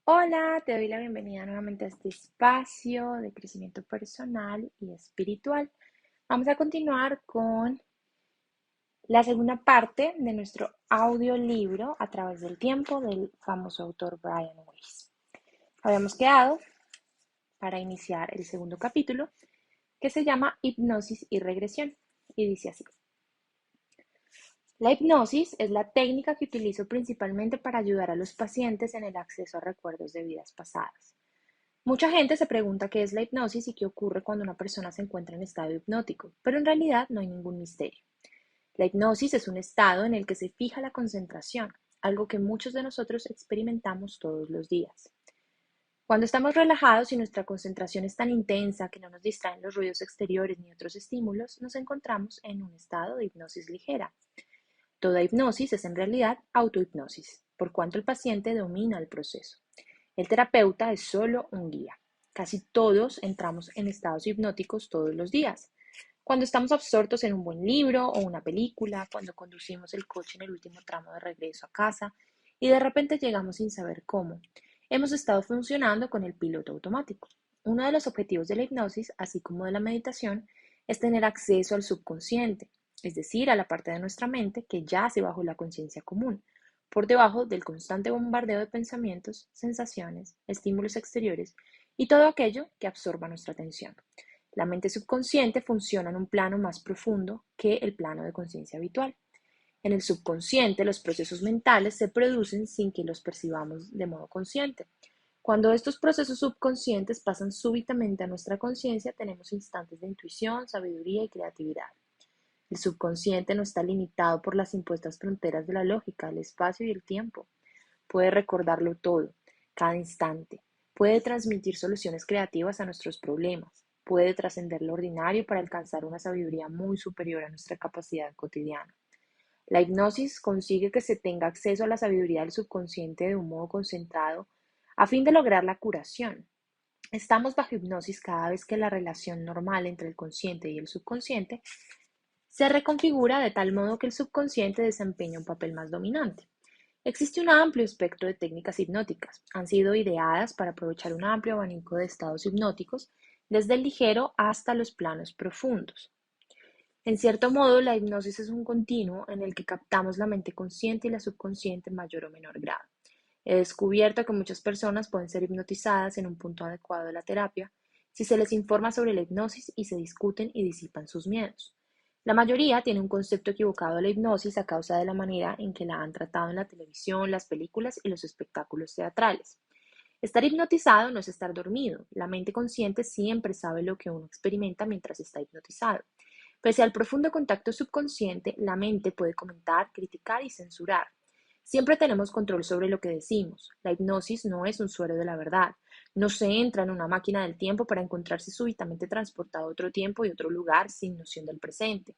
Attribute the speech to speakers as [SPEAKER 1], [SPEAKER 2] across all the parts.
[SPEAKER 1] Hola, te doy la bienvenida nuevamente a este espacio de crecimiento personal y espiritual. Vamos a continuar con la segunda parte de nuestro audiolibro A través del tiempo del famoso autor Brian Weiss. Habíamos quedado para iniciar el segundo capítulo que se llama Hipnosis y regresión y dice así. La hipnosis es la técnica que utilizo principalmente para ayudar a los pacientes en el acceso a recuerdos de vidas pasadas. Mucha gente se pregunta qué es la hipnosis y qué ocurre cuando una persona se encuentra en estado hipnótico, pero en realidad no hay ningún misterio. La hipnosis es un estado en el que se fija la concentración, algo que muchos de nosotros experimentamos todos los días. Cuando estamos relajados y nuestra concentración es tan intensa que no nos distraen los ruidos exteriores ni otros estímulos, nos encontramos en un estado de hipnosis ligera. Toda hipnosis es en realidad autohipnosis, por cuanto el paciente domina el proceso. El terapeuta es solo un guía. Casi todos entramos en estados hipnóticos todos los días. Cuando estamos absortos en un buen libro o una película, cuando conducimos el coche en el último tramo de regreso a casa y de repente llegamos sin saber cómo, hemos estado funcionando con el piloto automático. Uno de los objetivos de la hipnosis, así como de la meditación, es tener acceso al subconsciente, es decir, a la parte de nuestra mente que yace bajo la conciencia común, por debajo del constante bombardeo de pensamientos, sensaciones, estímulos exteriores y todo aquello que absorba nuestra atención. La mente subconsciente funciona en un plano más profundo que el plano de conciencia habitual. En el subconsciente, los procesos mentales se producen sin que los percibamos de modo consciente. Cuando estos procesos subconscientes pasan súbitamente a nuestra conciencia, tenemos instantes de intuición, sabiduría y creatividad. El subconsciente no está limitado por las impuestas fronteras de la lógica, el espacio y el tiempo. Puede recordarlo todo, cada instante. Puede transmitir soluciones creativas a nuestros problemas. Puede trascender lo ordinario para alcanzar una sabiduría muy superior a nuestra capacidad cotidiana. La hipnosis consigue que se tenga acceso a la sabiduría del subconsciente de un modo concentrado a fin de lograr la curación. Estamos bajo hipnosis cada vez que la relación normal entre el consciente y el subconsciente se reconfigura de tal modo que el subconsciente desempeña un papel más dominante. Existe un amplio espectro de técnicas hipnóticas. Han sido ideadas para aprovechar un amplio abanico de estados hipnóticos, desde el ligero hasta los planos profundos. En cierto modo, la hipnosis es un continuo en el que captamos la mente consciente y la subconsciente en mayor o menor grado. He descubierto que muchas personas pueden ser hipnotizadas en un punto adecuado de la terapia si se les informa sobre la hipnosis y se discuten y disipan sus miedos. La mayoría tiene un concepto equivocado de la hipnosis a causa de la manera en que la han tratado en la televisión, las películas y los espectáculos teatrales. Estar hipnotizado no es estar dormido. La mente consciente siempre sabe lo que uno experimenta mientras está hipnotizado. Pese al profundo contacto subconsciente, la mente puede comentar, criticar y censurar. Siempre tenemos control sobre lo que decimos. La hipnosis no es un suero de la verdad. No se entra en una máquina del tiempo para encontrarse súbitamente transportado a otro tiempo y otro lugar sin noción del presente.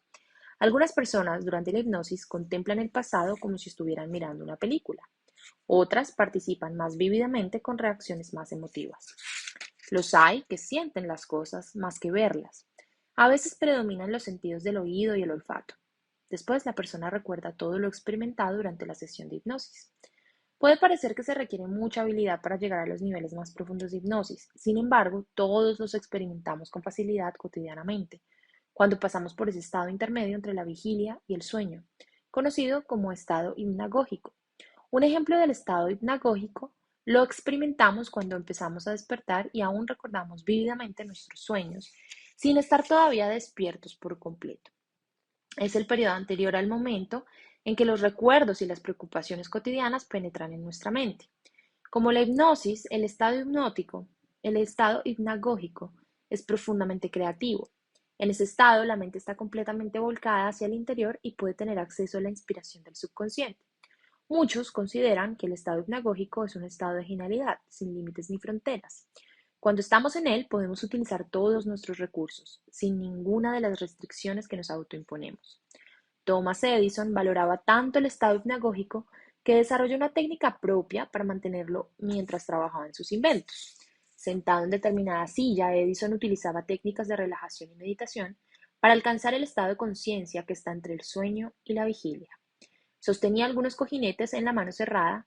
[SPEAKER 1] Algunas personas durante la hipnosis contemplan el pasado como si estuvieran mirando una película. Otras participan más vívidamente con reacciones más emotivas. Los hay que sienten las cosas más que verlas. A veces predominan los sentidos del oído y el olfato. Después la persona recuerda todo lo experimentado durante la sesión de hipnosis. Puede parecer que se requiere mucha habilidad para llegar a los niveles más profundos de hipnosis. Sin embargo, todos los experimentamos con facilidad cotidianamente, cuando pasamos por ese estado intermedio entre la vigilia y el sueño, conocido como estado hipnagógico. Un ejemplo del estado hipnagógico lo experimentamos cuando empezamos a despertar y aún recordamos vívidamente nuestros sueños, sin estar todavía despiertos por completo. Es el periodo anterior al momento en que los recuerdos y las preocupaciones cotidianas penetran en nuestra mente. Como la hipnosis, el estado hipnagógico es profundamente creativo. En ese estado, la mente está completamente volcada hacia el interior y puede tener acceso a la inspiración del subconsciente. Muchos consideran que el estado hipnagógico es un estado de genialidad, sin límites ni fronteras. Cuando estamos en él, podemos utilizar todos nuestros recursos, sin ninguna de las restricciones que nos autoimponemos. Thomas Edison valoraba tanto el estado hipnagógico que desarrolló una técnica propia para mantenerlo mientras trabajaba en sus inventos. Sentado en determinada silla, Edison utilizaba técnicas de relajación y meditación para alcanzar el estado de conciencia que está entre el sueño y la vigilia. Sostenía algunos cojinetes en la mano cerrada,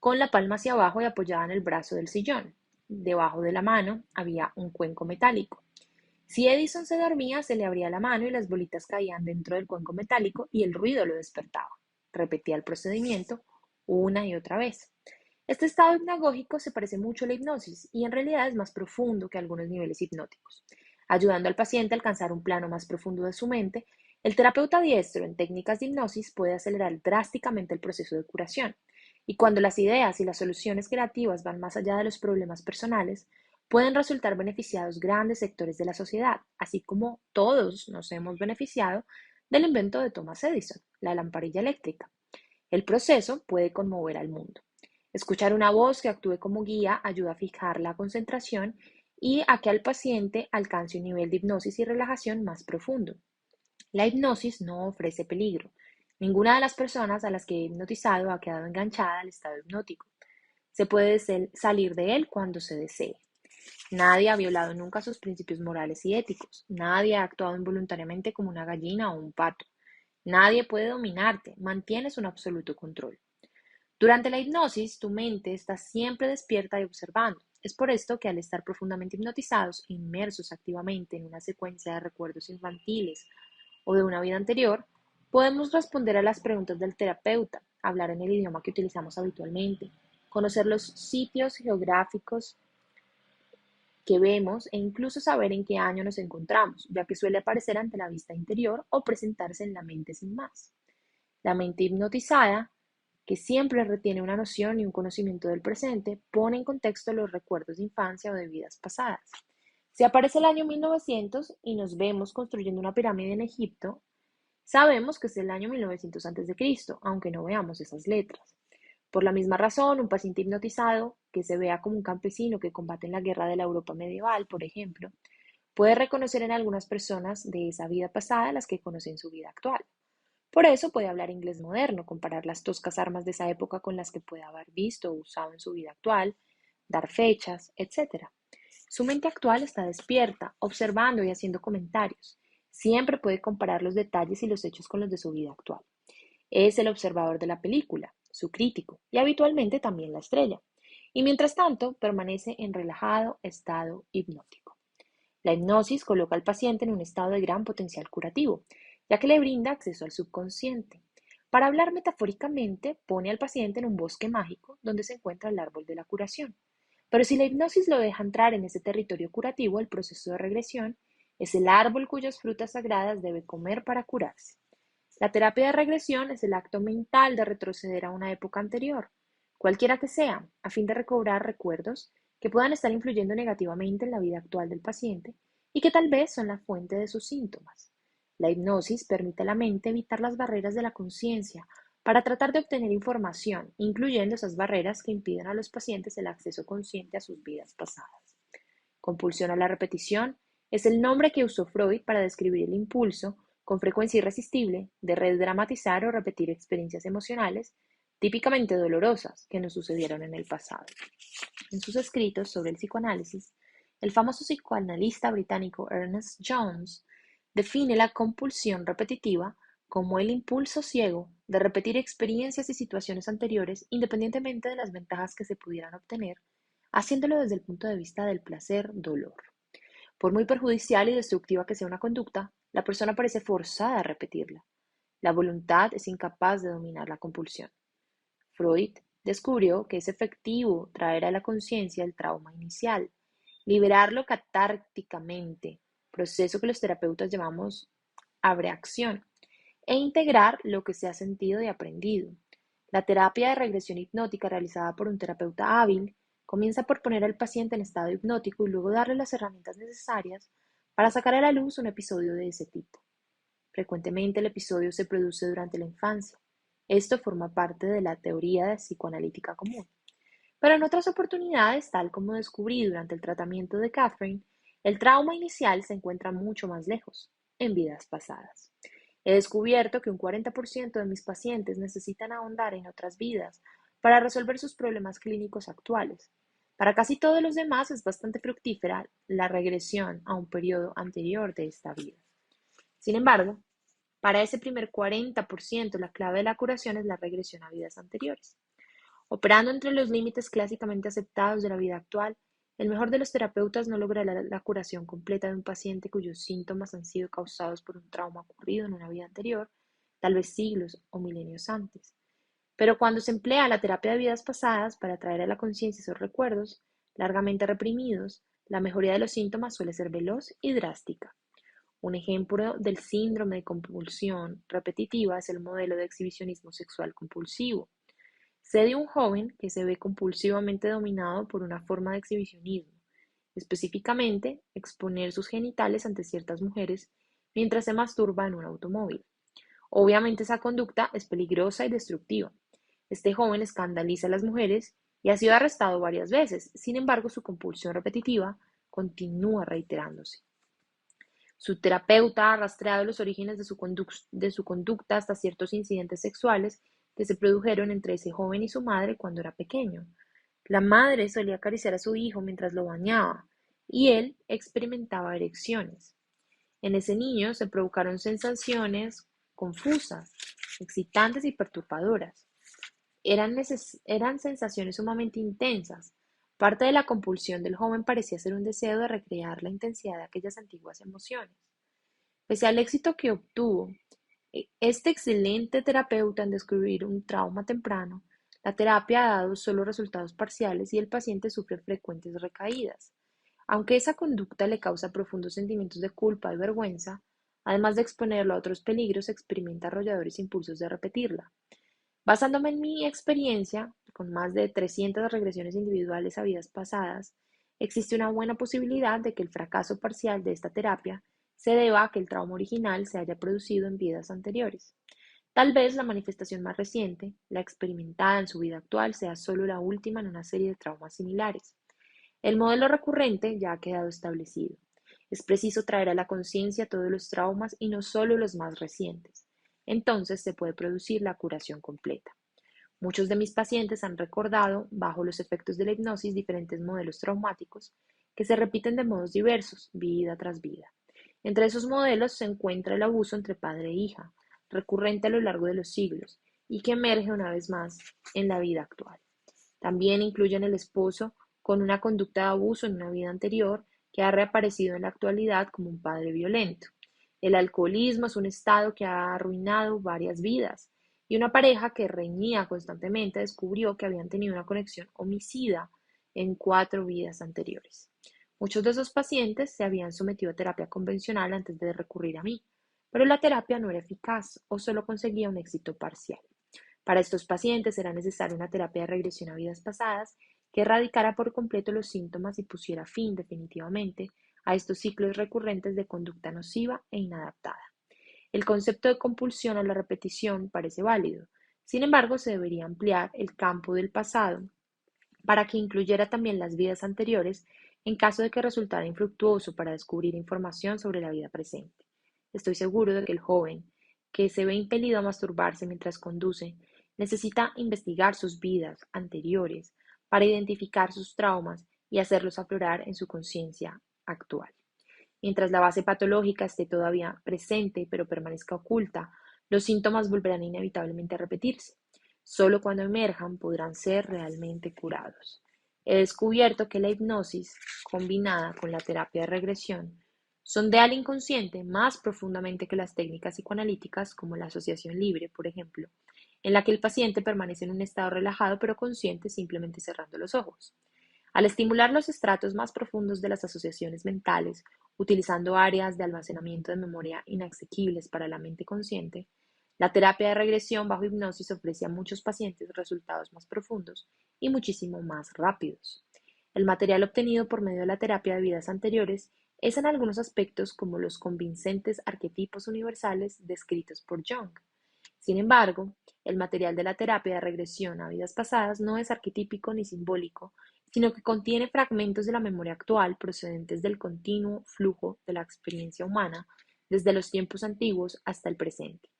[SPEAKER 1] con la palma hacia abajo y apoyada en el brazo del sillón. Debajo de la mano había un cuenco metálico. Si Edison se dormía, se le abría la mano y las bolitas caían dentro del cuenco metálico y el ruido lo despertaba. Repetía el procedimiento una y otra vez. Este estado hipnagógico se parece mucho a la hipnosis y en realidad es más profundo que algunos niveles hipnóticos. Ayudando al paciente a alcanzar un plano más profundo de su mente, el terapeuta diestro en técnicas de hipnosis puede acelerar drásticamente el proceso de curación. Y cuando las ideas y las soluciones creativas van más allá de los problemas personales, pueden resultar beneficiados grandes sectores de la sociedad, así como todos nos hemos beneficiado del invento de Thomas Edison, la lamparilla eléctrica. El proceso puede conmover al mundo. Escuchar una voz que actúe como guía ayuda a fijar la concentración y a que el paciente alcance un nivel de hipnosis y relajación más profundo. La hipnosis no ofrece peligro. Ninguna de las personas a las que he hipnotizado ha quedado enganchada al estado hipnótico. Se puede salir de él cuando se desee. Nadie ha violado nunca sus principios morales y éticos. Nadie ha actuado involuntariamente como una gallina o un pato. Nadie puede dominarte. Mantienes un absoluto control. Durante la hipnosis, tu mente está siempre despierta y observando. Es por esto que al estar profundamente hipnotizados e inmersos activamente en una secuencia de recuerdos infantiles o de una vida anterior, podemos responder a las preguntas del terapeuta, hablar en el idioma que utilizamos habitualmente, conocer los sitios geográficos que vemos e incluso saber en qué año nos encontramos, ya que suele aparecer ante la vista interior o presentarse en la mente sin más. La mente hipnotizada, que siempre retiene una noción y un conocimiento del presente, pone en contexto los recuerdos de infancia o de vidas pasadas. Si aparece el año 1900 y nos vemos construyendo una pirámide en Egipto, sabemos que es el año 1900 a.C., aunque no veamos esas letras. Por la misma razón, un paciente hipnotizado, que se vea como un campesino que combate en la guerra de la Europa medieval, por ejemplo, puede reconocer en algunas personas de esa vida pasada las que conoce en su vida actual. Por eso puede hablar inglés moderno, comparar las toscas armas de esa época con las que puede haber visto o usado en su vida actual, dar fechas, etc. Su mente actual está despierta, observando y haciendo comentarios. Siempre puede comparar los detalles y los hechos con los de su vida actual. Es el observador de la película, su crítico y habitualmente también la estrella. Y mientras tanto, permanece en relajado estado hipnótico. La hipnosis coloca al paciente en un estado de gran potencial curativo, ya que le brinda acceso al subconsciente. Para hablar metafóricamente, pone al paciente en un bosque mágico donde se encuentra el árbol de la curación. Pero si la hipnosis lo deja entrar en ese territorio curativo, el proceso de regresión es el árbol cuyas frutas sagradas debe comer para curarse. La terapia de regresión es el acto mental de retroceder a una época anterior, cualquiera que sea, a fin de recobrar recuerdos que puedan estar influyendo negativamente en la vida actual del paciente y que tal vez son la fuente de sus síntomas. La hipnosis permite a la mente evitar las barreras de la conciencia para tratar de obtener información, incluyendo esas barreras que impiden a los pacientes el acceso consciente a sus vidas pasadas. Compulsión a la repetición es el nombre que usó Freud para describir el impulso, con frecuencia irresistible, de redramatizar o repetir experiencias emocionales, típicamente dolorosas, que nos sucedieron en el pasado. En sus escritos sobre el psicoanálisis, el famoso psicoanalista británico Ernest Jones define la compulsión repetitiva como el impulso ciego de repetir experiencias y situaciones anteriores independientemente de las ventajas que se pudieran obtener, haciéndolo desde el punto de vista del placer-dolor. Por muy perjudicial y destructiva que sea una conducta, la persona parece forzada a repetirla. La voluntad es incapaz de dominar la compulsión. Freud descubrió que es efectivo traer a la conciencia el trauma inicial, liberarlo catárticamente, proceso que los terapeutas llamamos abreacción, e integrar lo que se ha sentido y aprendido. La terapia de regresión hipnótica realizada por un terapeuta hábil comienza por poner al paciente en estado hipnótico y luego darle las herramientas necesarias para sacar a la luz un episodio de ese tipo. Frecuentemente el episodio se produce durante la infancia. Esto forma parte de la teoría psicoanalítica común. Pero en otras oportunidades, tal como descubrí durante el tratamiento de Catherine, el trauma inicial se encuentra mucho más lejos, en vidas pasadas. He descubierto que un 40% de mis pacientes necesitan ahondar en otras vidas para resolver sus problemas clínicos actuales. Para casi todos los demás es bastante fructífera la regresión a un periodo anterior de esta vida. Sin embargo, para ese primer 40%, la clave de la curación es la regresión a vidas anteriores. Operando entre los límites clásicamente aceptados de la vida actual, el mejor de los terapeutas no logrará la curación completa de un paciente cuyos síntomas han sido causados por un trauma ocurrido en una vida anterior, tal vez siglos o milenios antes. Pero cuando se emplea la terapia de vidas pasadas para traer a la conciencia esos recuerdos, largamente reprimidos, la mejoría de los síntomas suele ser veloz y drástica. Un ejemplo del síndrome de compulsión repetitiva es el modelo de exhibicionismo sexual compulsivo. Sé de un joven que se ve compulsivamente dominado por una forma de exhibicionismo, específicamente exponer sus genitales ante ciertas mujeres mientras se masturba en un automóvil. Obviamente esa conducta es peligrosa y destructiva. Este joven escandaliza a las mujeres y ha sido arrestado varias veces. Sin embargo, su compulsión repetitiva continúa reiterándose. Su terapeuta ha rastreado los orígenes de su conducta hasta ciertos incidentes sexuales que se produjeron entre ese joven y su madre cuando era pequeño. La madre solía acariciar a su hijo mientras lo bañaba y él experimentaba erecciones. En ese niño se provocaron sensaciones confusas, excitantes y perturbadoras. Eran sensaciones sumamente intensas. Parte de la compulsión del joven parecía ser un deseo de recrear la intensidad de aquellas antiguas emociones. Pese al éxito que obtuvo este excelente terapeuta en descubrir un trauma temprano, la terapia ha dado solo resultados parciales y el paciente sufre frecuentes recaídas. Aunque esa conducta le causa profundos sentimientos de culpa y vergüenza, además de exponerlo a otros peligros, experimenta arrolladores impulsos de repetirla. Basándome en mi experiencia, con más de 300 regresiones individuales a vidas pasadas, existe una buena posibilidad de que el fracaso parcial de esta terapia se deba a que el trauma original se haya producido en vidas anteriores. Tal vez la manifestación más reciente, la experimentada en su vida actual, sea solo la última en una serie de traumas similares. El modelo recurrente ya ha quedado establecido. Es preciso traer a la conciencia todos los traumas y no solo los más recientes. Entonces se puede producir la curación completa. Muchos de mis pacientes han recordado, bajo los efectos de la hipnosis, diferentes modelos traumáticos que se repiten de modos diversos, vida tras vida. Entre esos modelos se encuentra el abuso entre padre e hija, recurrente a lo largo de los siglos y que emerge una vez más en la vida actual. También incluyen el esposo con una conducta de abuso en una vida anterior que ha reaparecido en la actualidad como un padre violento. El alcoholismo es un estado que ha arruinado varias vidas y una pareja que reñía constantemente descubrió que habían tenido una conexión homicida en 4 vidas anteriores. Muchos de esos pacientes se habían sometido a terapia convencional antes de recurrir a mí, pero la terapia no era eficaz o solo conseguía un éxito parcial. Para estos pacientes era necesaria una terapia de regresión a vidas pasadas que erradicara por completo los síntomas y pusiera fin definitivamente a estos ciclos recurrentes de conducta nociva e inadaptada. El concepto de compulsión a la repetición parece válido. Sin embargo, se debería ampliar el campo del pasado para que incluyera también las vidas anteriores en caso de que resultara infructuoso para descubrir información sobre la vida presente. Estoy seguro de que el joven, que se ve impelido a masturbarse mientras conduce, necesita investigar sus vidas anteriores para identificar sus traumas y hacerlos aflorar en su conciencia actual. Mientras la base patológica esté todavía presente pero permanezca oculta, los síntomas volverán inevitablemente a repetirse. Solo cuando emerjan podrán ser realmente curados. He descubierto que la hipnosis, combinada con la terapia de regresión, sondea al inconsciente más profundamente que las técnicas psicoanalíticas como la asociación libre, por ejemplo, en la que el paciente permanece en un estado relajado pero consciente simplemente cerrando los ojos. Al estimular los estratos más profundos de las asociaciones mentales, utilizando áreas de almacenamiento de memoria inaccesibles para la mente consciente, la terapia de regresión bajo hipnosis ofrece a muchos pacientes resultados más profundos y muchísimo más rápidos. El material obtenido por medio de la terapia de vidas anteriores es en algunos aspectos como los convincentes arquetipos universales descritos por Jung. Sin embargo, el material de la terapia de regresión a vidas pasadas no es arquetípico ni simbólico, sino que contiene fragmentos de la memoria actual procedentes del continuo flujo de la experiencia humana desde los tiempos antiguos hasta el presente.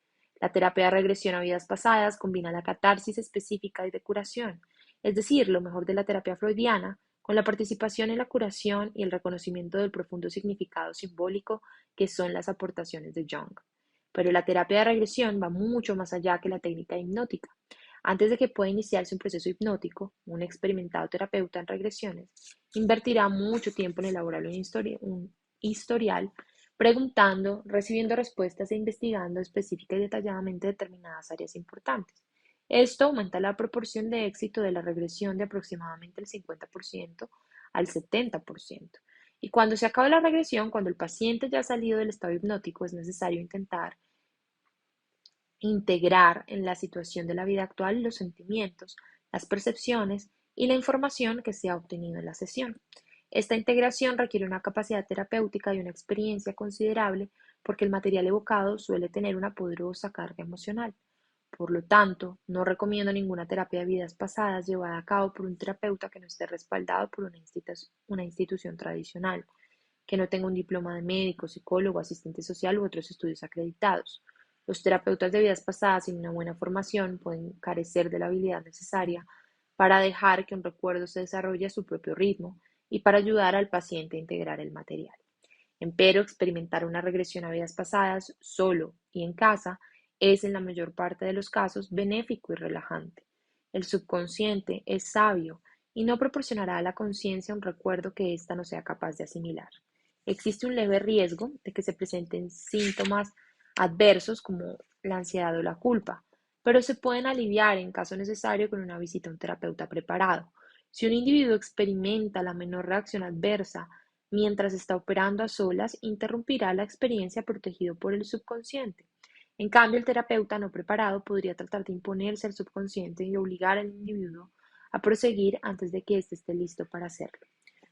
[SPEAKER 1] La terapia de regresión a vidas pasadas combina la catarsis específica y de curación, es decir, lo mejor de la terapia freudiana, con la participación en la curación y el reconocimiento del profundo significado simbólico que son las aportaciones de Jung. Pero la terapia de regresión va mucho más allá que la técnica hipnótica. Antes de que pueda iniciarse un proceso hipnótico, un experimentado terapeuta en regresiones invertirá mucho tiempo en elaborar un historial, preguntando, recibiendo respuestas e investigando específica y detalladamente determinadas áreas importantes. Esto aumenta la proporción de éxito de la regresión de aproximadamente el 50% al 70%. Y cuando se acaba la regresión, cuando el paciente ya ha salido del estado hipnótico, es necesario intentar integrar en la situación de la vida actual los sentimientos, las percepciones y la información que se ha obtenido en la sesión. Esta integración requiere una capacidad terapéutica y una experiencia considerable porque el material evocado suele tener una poderosa carga emocional. Por lo tanto, no recomiendo ninguna terapia de vidas pasadas llevada a cabo por un terapeuta que no esté respaldado por una institución tradicional, que no tenga un diploma de médico, psicólogo, asistente social u otros estudios acreditados. Los terapeutas de vidas pasadas sin una buena formación pueden carecer de la habilidad necesaria para dejar que un recuerdo se desarrolle a su propio ritmo y para ayudar al paciente a integrar el material. Empero, experimentar una regresión a vidas pasadas solo y en casa es en la mayor parte de los casos benéfico y relajante. El subconsciente es sabio y no proporcionará a la conciencia un recuerdo que ésta no sea capaz de asimilar. Existe un leve riesgo de que se presenten síntomas adversos como la ansiedad o la culpa, pero se pueden aliviar en caso necesario con una visita a un terapeuta preparado. Si un individuo experimenta la menor reacción adversa mientras está operando a solas, interrumpirá la experiencia protegido por el subconsciente. En cambio, el terapeuta no preparado podría tratar de imponerse al subconsciente y obligar al individuo a proseguir antes de que éste esté listo para hacerlo.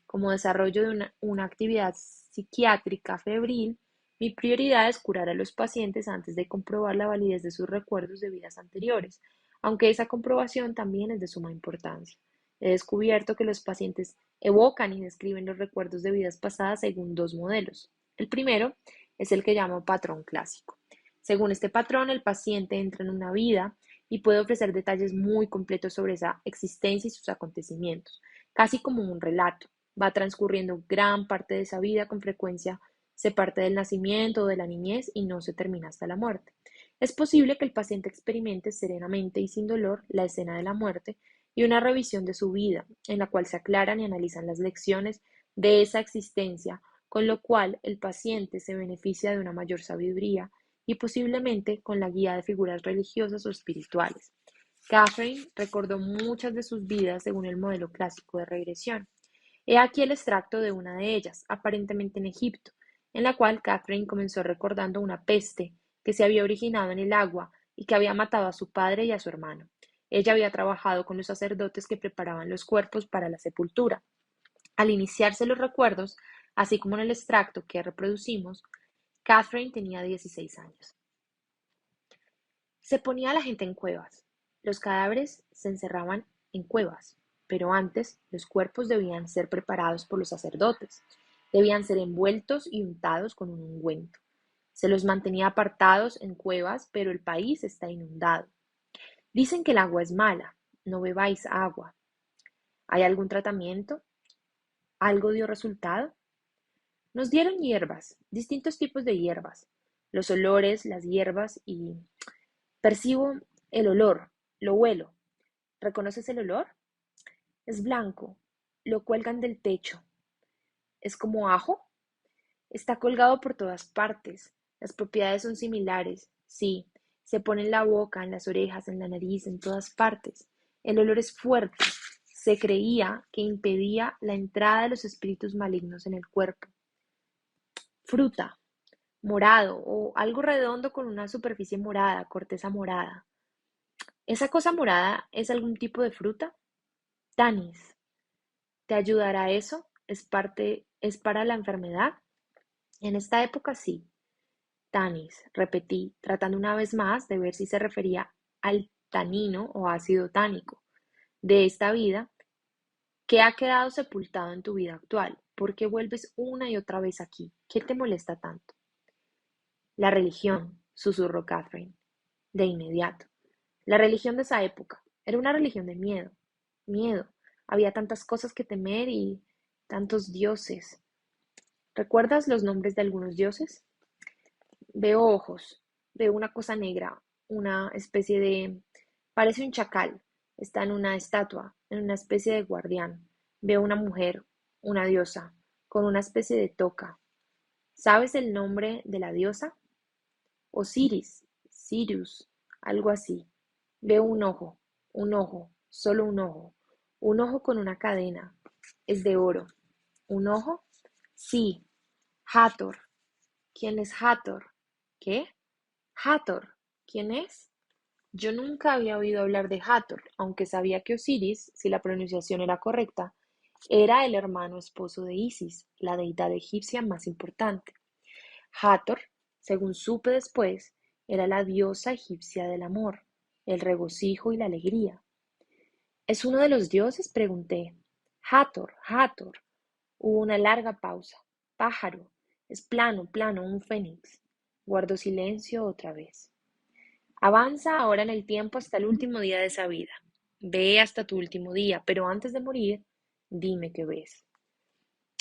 [SPEAKER 1] Como desarrollo de una actividad psiquiátrica febril, mi prioridad es curar a los pacientes antes de comprobar la validez de sus recuerdos de vidas anteriores, aunque esa comprobación también es de suma importancia. He descubierto que los pacientes evocan y describen los recuerdos de vidas pasadas según dos modelos. El primero es el que llamo patrón clásico. Según este patrón, el paciente entra en una vida y puede ofrecer detalles muy completos sobre esa existencia y sus acontecimientos, casi como un relato. Va transcurriendo gran parte de esa vida, con frecuencia se parte del nacimiento o de la niñez y no se termina hasta la muerte. Es posible que el paciente experimente serenamente y sin dolor la escena de la muerte y una revisión de su vida, en la cual se aclaran y analizan las lecciones de esa existencia, con lo cual el paciente se beneficia de una mayor sabiduría y posiblemente con la guía de figuras religiosas o espirituales. Catherine recordó muchas de sus vidas según el modelo clásico de regresión. He aquí el extracto de una de ellas, aparentemente en Egipto, en la cual Catherine comenzó recordando una peste que se había originado en el agua y que había matado a su padre y a su hermano. Ella había trabajado con los sacerdotes que preparaban los cuerpos para la sepultura. Al iniciarse los recuerdos, así como en el extracto que reproducimos, Catherine tenía 16 años. Se ponía a la gente en cuevas. Los cadáveres se encerraban en cuevas, pero antes los cuerpos debían ser preparados por los sacerdotes. Debían ser envueltos y untados con un ungüento. Se los mantenía apartados en cuevas, pero el país está inundado. Dicen que el agua es mala. No bebáis agua. ¿Hay algún tratamiento? ¿Algo dio resultado? Nos dieron hierbas, distintos tipos de hierbas, los olores, las hierbas y percibo el olor, lo huelo. ¿Reconoces el olor? Es blanco, lo cuelgan del techo. ¿Es como ajo? Está colgado por todas partes. Las propiedades son similares. Sí, se pone en la boca, en las orejas, en la nariz, en todas partes. El olor es fuerte. Se creía que impedía la entrada de los espíritus malignos en el cuerpo. Fruta, morado o algo redondo con una superficie morada, corteza morada. ¿Esa cosa morada es algún tipo de fruta? Tanis, ¿te ayudará eso? ¿Es para la enfermedad? En esta época sí. Tanis, repetí, tratando una vez más de ver si se refería al tanino o ácido tánico de esta vida que ha quedado sepultado en tu vida actual. ¿Por qué vuelves una y otra vez aquí? ¿Qué te molesta tanto? La religión, susurró Catherine, de inmediato. La religión de esa época era una religión de miedo. Miedo. Había tantas cosas que temer y tantos dioses. ¿Recuerdas los nombres de algunos dioses? Veo ojos, veo una cosa negra, una especie de Parece un chacal. Está en una estatua, en una especie de guardián. Veo una mujer, una diosa, con una especie de toca. ¿Sabes el nombre de la diosa? Osiris, Sirius, algo así. Veo un ojo, solo un ojo con una cadena. Es de oro. ¿Un ojo? Sí, Hathor. ¿Quién es Hathor? ¿Qué? Hathor. ¿Quién es? Yo nunca había oído hablar de Hathor, aunque sabía que Osiris, si la pronunciación era correcta, era el hermano esposo de Isis, la deidad egipcia más importante. Hathor, según supe después, era la diosa egipcia del amor, el regocijo y la alegría. ¿Es uno de los dioses? Pregunté. Hathor, Hathor. Hubo una larga pausa. Pájaro. Es plano, plano, un fénix. Guardó silencio otra vez. Avanza ahora en el tiempo hasta el último día de esa vida. Ve hasta tu último día, pero antes de morir, dime qué ves.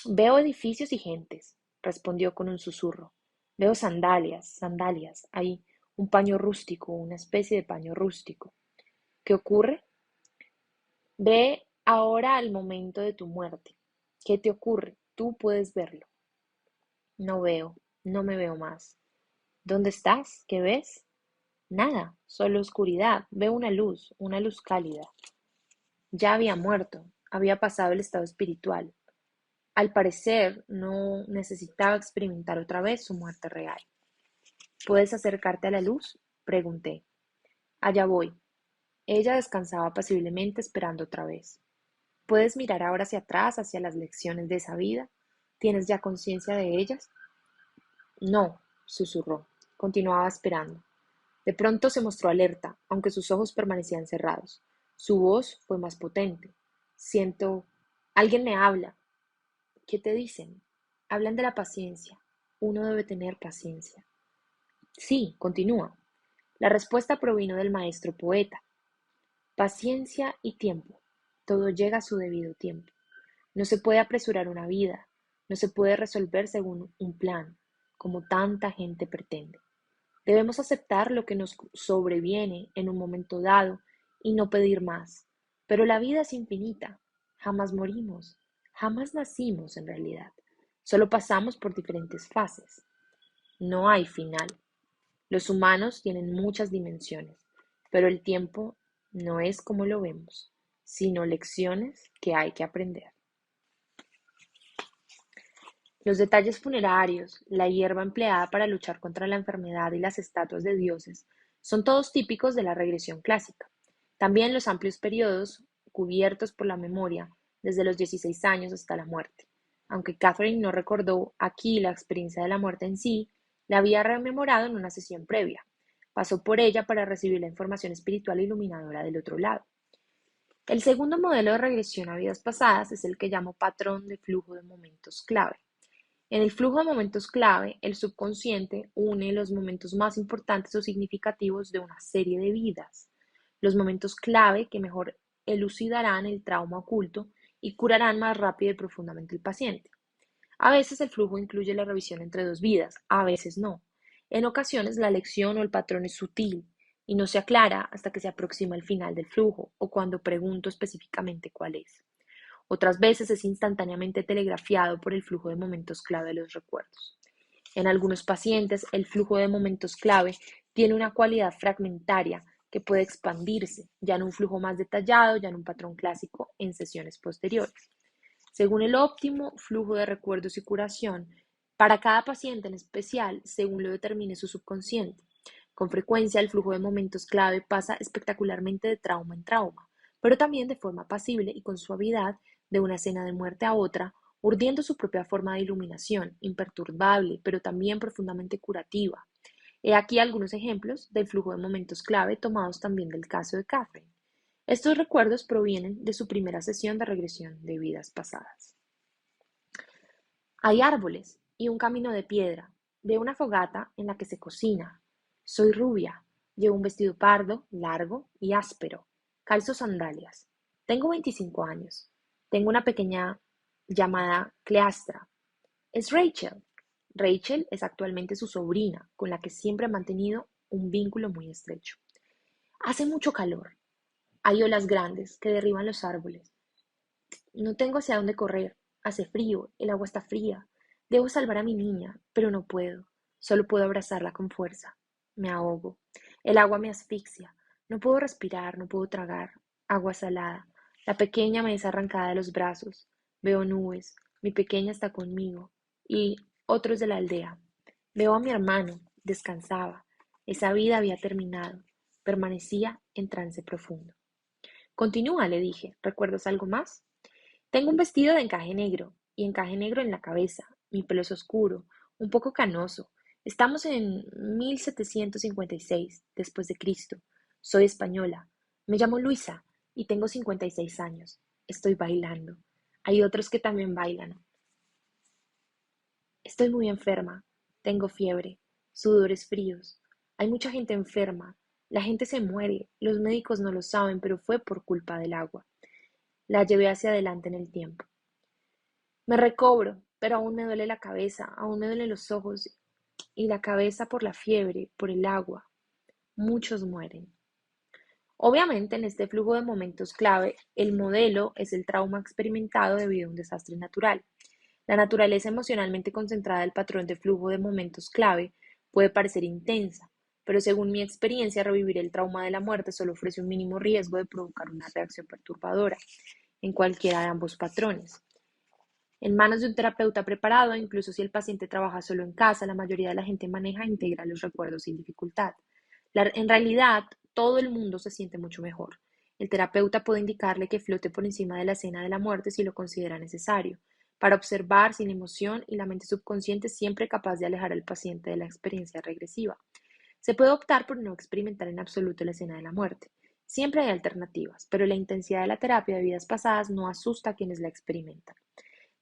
[SPEAKER 1] Veo edificios y gentes, respondió con un susurro. Veo sandalias, sandalias. Hay un paño rústico, una especie de paño rústico. ¿Qué ocurre? Ve ahora al momento de tu muerte. ¿Qué te ocurre? Tú puedes verlo. No veo, no me veo más. ¿Dónde estás? ¿Qué ves? Nada, solo oscuridad. Veo una luz cálida. Ya había muerto, había pasado el estado espiritual. Al parecer, no necesitaba experimentar otra vez su muerte real. ¿Puedes acercarte a la luz? Pregunté. Allá voy. Ella descansaba apaciblemente esperando otra vez. ¿Puedes mirar ahora hacia atrás, hacia las lecciones de esa vida? ¿Tienes ya conciencia de ellas? No, susurró. Continuaba esperando. De pronto se mostró alerta, aunque sus ojos permanecían cerrados. Su voz fue más potente. Siento... Alguien me habla. ¿Qué te dicen? Hablan de la paciencia. Uno debe tener paciencia. Sí, continúa. La respuesta provino del maestro poeta. Paciencia y tiempo. Todo llega a su debido tiempo. No se puede apresurar una vida. No se puede resolver según un plan, como tanta gente pretende. Debemos aceptar lo que nos sobreviene en un momento dado y no pedir más. Pero la vida es infinita. Jamás morimos. Jamás nacimos en realidad. Solo pasamos por diferentes fases. No hay final. Los humanos tienen muchas dimensiones, pero el tiempo no es como lo vemos, sino lecciones que hay que aprender. Los detalles funerarios, la hierba empleada para luchar contra la enfermedad y las estatuas de dioses son todos típicos de la regresión clásica. También los amplios periodos cubiertos por la memoria, desde los 16 años hasta la muerte. Aunque Catherine no recordó aquí la experiencia de la muerte en sí, la había rememorado en una sesión previa. Pasó por ella para recibir la información espiritual iluminadora del otro lado. El segundo modelo de regresión a vidas pasadas es el que llamo patrón de flujo de momentos clave. En el flujo de momentos clave, el subconsciente une los momentos más importantes o significativos de una serie de vidas, los momentos clave que mejor elucidarán el trauma oculto y curarán más rápido y profundamente al paciente. A veces el flujo incluye la revisión entre dos vidas, a veces no. En ocasiones la lección o el patrón es sutil y no se aclara hasta que se aproxima el final del flujo o cuando pregunto específicamente cuál es. Otras veces es instantáneamente telegrafiado por el flujo de momentos clave de los recuerdos. En algunos pacientes, el flujo de momentos clave tiene una cualidad fragmentaria que puede expandirse, ya en un flujo más detallado, ya en un patrón clásico en sesiones posteriores. Según el óptimo flujo de recuerdos y curación, para cada paciente en especial, según lo determine su subconsciente. Con frecuencia, el flujo de momentos clave pasa espectacularmente de trauma en trauma, pero también de forma pasible y con suavidad de una escena de muerte a otra, urdiendo su propia forma de iluminación, imperturbable, pero también profundamente curativa. He aquí algunos ejemplos del flujo de momentos clave tomados también del caso de Catherine. Estos recuerdos provienen de su primera sesión de regresión de vidas pasadas. Hay árboles y un camino de piedra. Veo una fogata en la que se cocina. Soy rubia. Llevo un vestido pardo, largo y áspero. Calzo sandalias. Tengo 25 años. Tengo una pequeña llamada Cleastra. Es Rachel. Rachel es actualmente su sobrina, con la que siempre ha mantenido un vínculo muy estrecho. Hace mucho calor. Hay olas grandes que derriban los árboles. No tengo hacia dónde correr. Hace frío, el agua está fría. Debo salvar a mi niña, pero no puedo. Solo puedo abrazarla con fuerza. Me ahogo. El agua me asfixia. No puedo respirar, no puedo tragar. Agua salada. La pequeña me es arrancada de los brazos. Veo nubes. Mi pequeña está conmigo. Y otros de la aldea. Veo a mi hermano. Descansaba. Esa vida había terminado. Permanecía en trance profundo. Continúa, le dije. ¿Recuerdas algo más? Tengo un vestido de encaje negro y encaje negro en la cabeza. Mi pelo es oscuro, un poco canoso. Estamos en 1756 después de Cristo. Soy española. Me llamo Luisa y tengo 56 años. Estoy bailando. Hay otros que también bailan. Estoy muy enferma. Tengo fiebre, sudores fríos. Hay mucha gente enferma. La gente se muere. Los médicos no lo saben, pero fue por culpa del agua. La llevé hacia adelante en el tiempo. Me recobro, pero aún me duele la cabeza, aún me duelen los ojos y la cabeza por la fiebre, por el agua. Muchos mueren. Obviamente, en este flujo de momentos clave, el modelo es el trauma experimentado debido a un desastre natural. La naturaleza emocionalmente concentrada del patrón de flujo de momentos clave puede parecer intensa, pero según mi experiencia, revivir el trauma de la muerte solo ofrece un mínimo riesgo de provocar una reacción perturbadora en cualquiera de ambos patrones. En manos de un terapeuta preparado, incluso si el paciente trabaja solo en casa, la mayoría de la gente maneja e integra los recuerdos sin dificultad. En realidad, todo el mundo se siente mucho mejor. El terapeuta puede indicarle que flote por encima de la escena de la muerte si lo considera necesario, para observar sin emoción y la mente subconsciente siempre capaz de alejar al paciente de la experiencia regresiva. Se puede optar por no experimentar en absoluto la escena de la muerte. Siempre hay alternativas, pero la intensidad de la terapia de vidas pasadas no asusta a quienes la experimentan.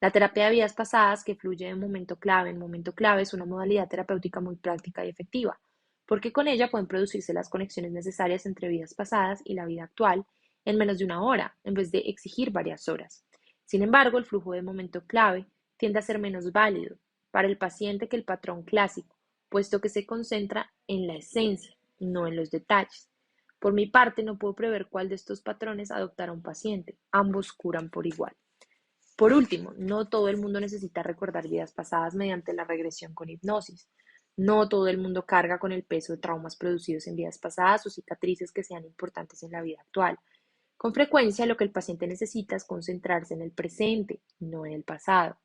[SPEAKER 1] La terapia de vidas pasadas, que fluye de momento clave en momento clave, es una modalidad terapéutica muy práctica y efectiva, porque con ella pueden producirse las conexiones necesarias entre vidas pasadas y la vida actual en menos de una hora, en vez de exigir varias horas. Sin embargo, el flujo de momento clave tiende a ser menos válido para el paciente que el patrón clásico, puesto que se concentra en la esencia, no en los detalles. Por mi parte, no puedo prever cuál de estos patrones adoptará un paciente. Ambos curan por igual. Por último, no todo el mundo necesita recordar vidas pasadas mediante la regresión con hipnosis. No todo el mundo carga con el peso de traumas producidos en vidas pasadas o cicatrices que sean importantes en la vida actual. Con frecuencia, lo que el paciente necesita es concentrarse en el presente, no en el pasado.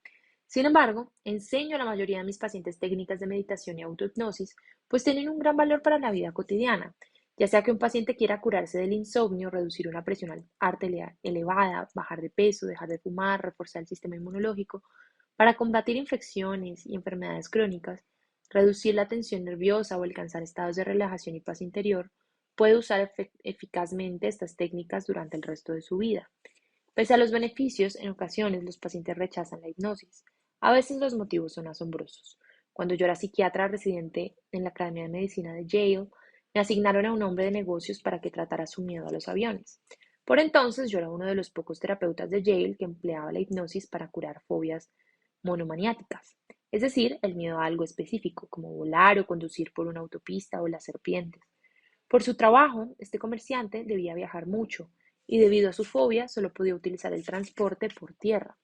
[SPEAKER 1] Sin embargo, enseño a la mayoría de mis pacientes técnicas de meditación y autohipnosis, pues tienen un gran valor para la vida cotidiana, ya sea que un paciente quiera curarse del insomnio, reducir una presión arterial elevada, bajar de peso, dejar de fumar, reforzar el sistema inmunológico, para combatir infecciones y enfermedades crónicas, reducir la tensión nerviosa o alcanzar estados de relajación y paz interior, puede usar eficazmente estas técnicas durante el resto de su vida. Pese a los beneficios, en ocasiones los pacientes rechazan la hipnosis. A veces los motivos son asombrosos. Cuando yo era psiquiatra residente en la Academia de Medicina de Yale, me asignaron a un hombre de negocios para que tratara su miedo a los aviones. Por entonces yo era uno de los pocos terapeutas de Yale que empleaba la hipnosis para curar fobias monomaniáticas, es decir, el miedo a algo específico, como volar o conducir por una autopista o las serpientes. Por su trabajo, este comerciante debía viajar mucho y debido a su fobia solo podía utilizar el transporte por tierra.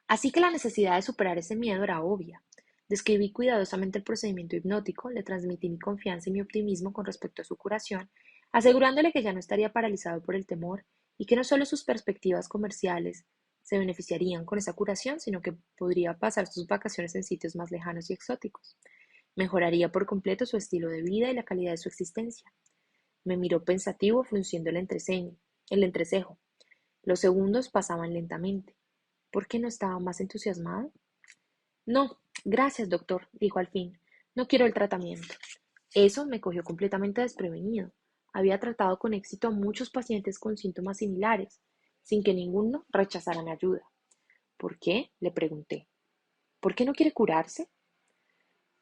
[SPEAKER 1] Así que la necesidad de superar ese miedo era obvia. Describí cuidadosamente el procedimiento hipnótico, le transmití mi confianza y mi optimismo con respecto a su curación, asegurándole que ya no estaría paralizado por el temor y que no solo sus perspectivas comerciales se beneficiarían con esa curación, sino que podría pasar sus vacaciones en sitios más lejanos y exóticos. Mejoraría por completo su estilo de vida y la calidad de su existencia. Me miró pensativo, frunciendo el entrecejo. Los segundos pasaban lentamente. ¿Por qué no estaba más entusiasmado? No, gracias, doctor, dijo al fin. No quiero el tratamiento. Eso me cogió completamente desprevenido. Había tratado con éxito a muchos pacientes con síntomas similares, sin que ninguno rechazara mi ayuda. ¿Por qué? Le pregunté. ¿Por qué no quiere curarse?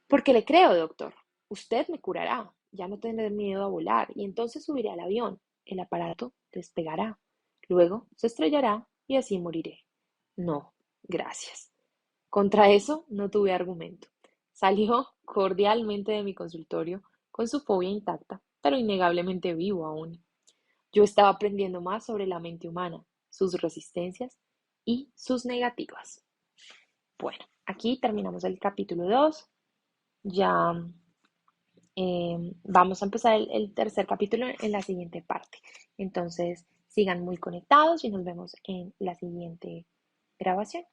[SPEAKER 1] Porque le creo, doctor. Usted me curará. Ya no tendré miedo a volar y entonces subiré al avión. El aparato despegará. Luego se estrellará y así moriré. No, gracias. Contra eso no tuve argumento. Salió cordialmente de mi consultorio con su fobia intacta, pero innegablemente vivo aún. Yo estaba aprendiendo más sobre la mente humana, sus resistencias y sus negativas. Bueno, aquí terminamos el capítulo 2. Ya vamos a empezar el tercer capítulo en la siguiente parte. Entonces, sigan muy conectados y nos vemos en la siguiente grabación.